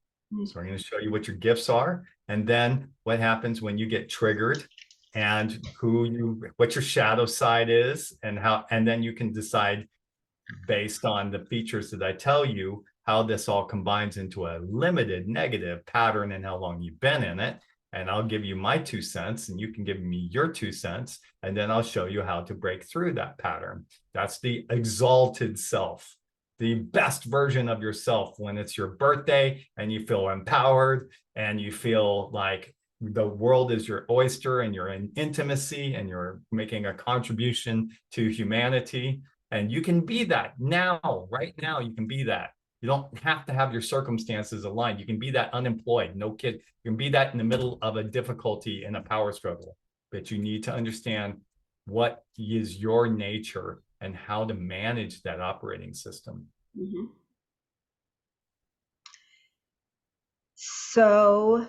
So I'm going to show you what your gifts are, and then what happens when you get triggered, and what your shadow side is, and then you can decide based on the features that I tell you how this all combines into a limited negative pattern and how long you've been in it. And I'll give you my 2 cents, and you can give me your 2 cents, and then I'll show you how to break through that pattern. That's the exalted self, the best version of yourself when it's your birthday and you feel empowered and you feel like the world is your oyster and you're in intimacy and you're making a contribution to humanity. And you can be that now, right now, you can be that. You don't have to have your circumstances aligned. You can be that unemployed, no kid. You can be that in the middle of a difficulty in a power struggle. But you need to understand what is your nature and how to manage that operating system. Mm-hmm. So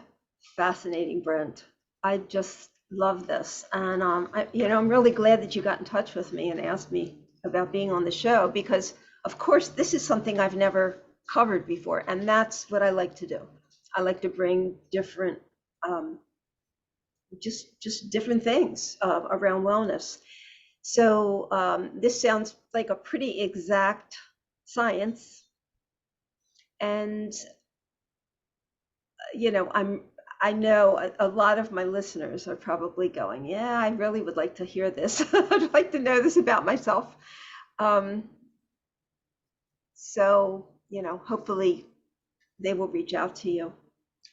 fascinating, Brent. I just love this. And I'm really glad that you got in touch with me and asked me about being on the show, because of course, this is something I've never covered before, and that's what I like to do. I like to bring different, just different things around wellness. So this sounds like a pretty exact science, and I know a lot of my listeners are probably going, yeah, I really would like to hear this. I'd like to know this about myself. Um, so, hopefully they will reach out to you.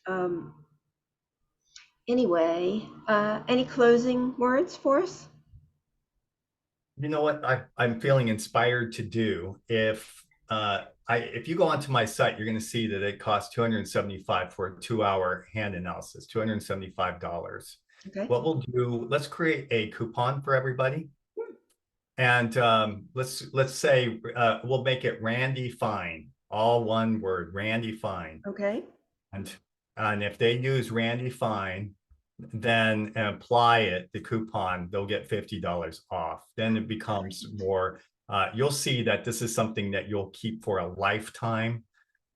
Um, anyway, any closing words for us? You know what I'm feeling inspired to do? If you go onto my site, you're going to see that it costs $275 for a 2-hour hand analysis, $275. Okay. What we'll do, let's create a coupon for everybody. And let's say we'll make it Randi Fine, all one word, Randi Fine. Okay. And if they use Randi Fine, then apply it, the coupon, they'll get $50 off. Then it becomes more, you'll see that this is something that you'll keep for a lifetime.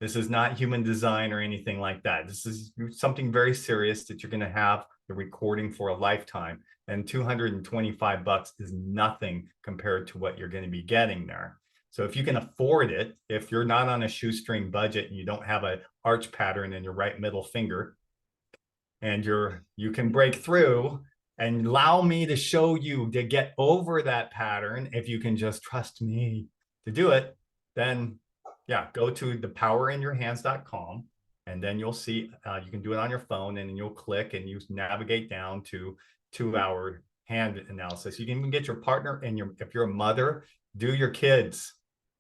This is not human design or anything like that. This is something very serious that you're going to have the recording for a lifetime. And $225 is nothing compared to what you're going to be getting there. So if you can afford it, if you're not on a shoestring budget and you don't have an arch pattern in your right middle finger, and you can break through and allow me to show you to get over that pattern, if you can just trust me to do it, then yeah, go to thepowerinyourhands.com, and then you'll see you can do it on your phone, and then you'll click and you navigate down to 2-hour hand analysis. You can even get your partner, and if you're a mother, do your kids.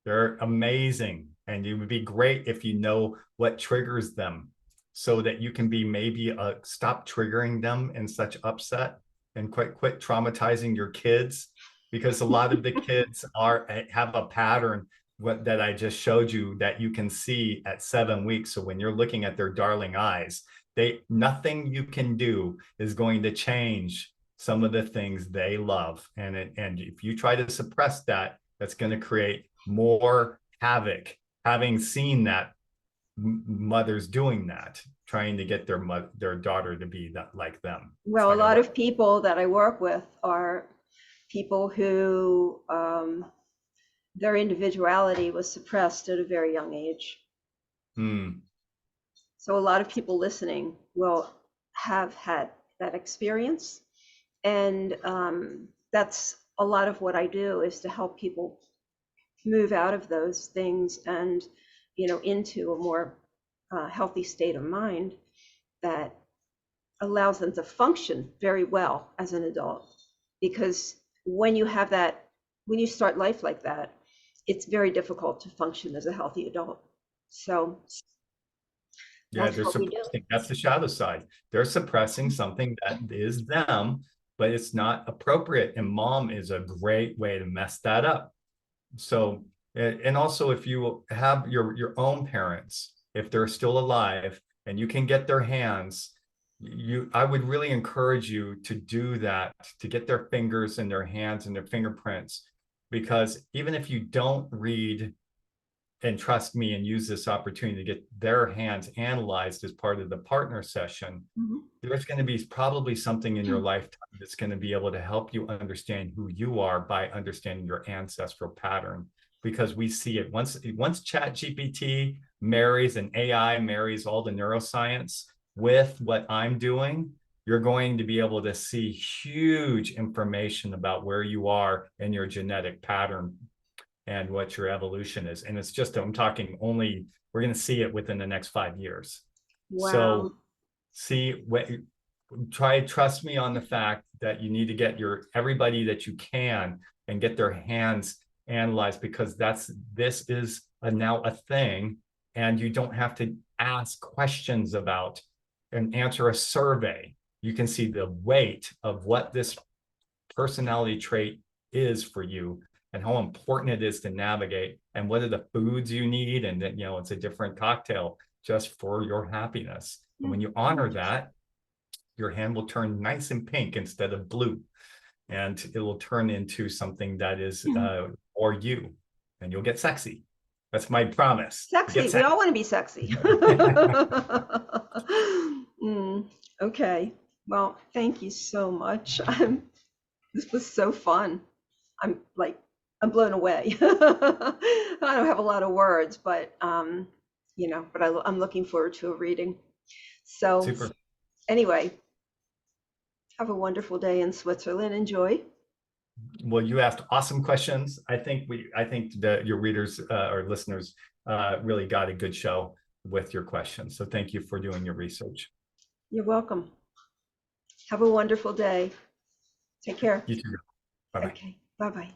They're amazing, and it would be great if you know what triggers them, so that you can be maybe stop triggering them in such upset and quit traumatizing your kids, because a lot of the kids have a pattern that I just showed you that you can see at 7 weeks. So when you're looking at their darling eyes, nothing you can do is going to change some of the things they love. And if you try to suppress that, that's going to create more havoc. Having seen that, mothers doing that, trying to get their daughter to be like them. Well, a lot of people that I work with are people who their individuality was suppressed at a very young age. So a lot of people listening will have had that experience. And that's a lot of what I do, is to help people move out of those things and, into a more healthy state of mind that allows them to function very well as an adult. Because when you have that, when you start life like that, it's very difficult to function as a healthy adult. So yeah, they're suppressing. That's the shadow side. They're suppressing something that is them, but it's not appropriate. And mom is a great way to mess that up. So, and also if you have your own parents, if they're still alive and you can get their hands, I would really encourage you to do that, to get their fingers and their hands and their fingerprints, because even if you don't read and trust me and use this opportunity to get their hands analyzed as part of the partner session, there's going to be probably something in your lifetime that's going to be able to help you understand who you are by understanding your ancestral pattern. Because we see it once ChatGPT marries and AI marries all the neuroscience with what I'm doing, you're going to be able to see huge information about where you are in your genetic pattern and what your evolution is. And it's just, I'm talking only, we're going to see it within the next 5 years. Wow. So trust me on the fact that you need to get everybody that you can and get their hands analyzed, because this is now a thing, and you don't have to ask questions about and answer a survey. You can see the weight of what this personality trait is for you and how important it is to navigate, and what are the foods you need, and that it's a different cocktail just for your happiness. And when you honor that, your hand will turn nice and pink instead of blue, and it will turn into something that is or you, and you'll get sexy. That's my promise. Sexy. We all want to be sexy. Okay. Well, thank you so much. This was so fun. I'm blown away. I don't have a lot of words, but but I'm looking forward to a reading. So, super. Anyway, have a wonderful day in Switzerland. Enjoy. Well, you asked awesome questions. I think that your readers or listeners really got a good show with your questions. So thank you for doing your research. You're welcome. Have a wonderful day. Take care. You too. Bye-bye. Okay. Bye-bye.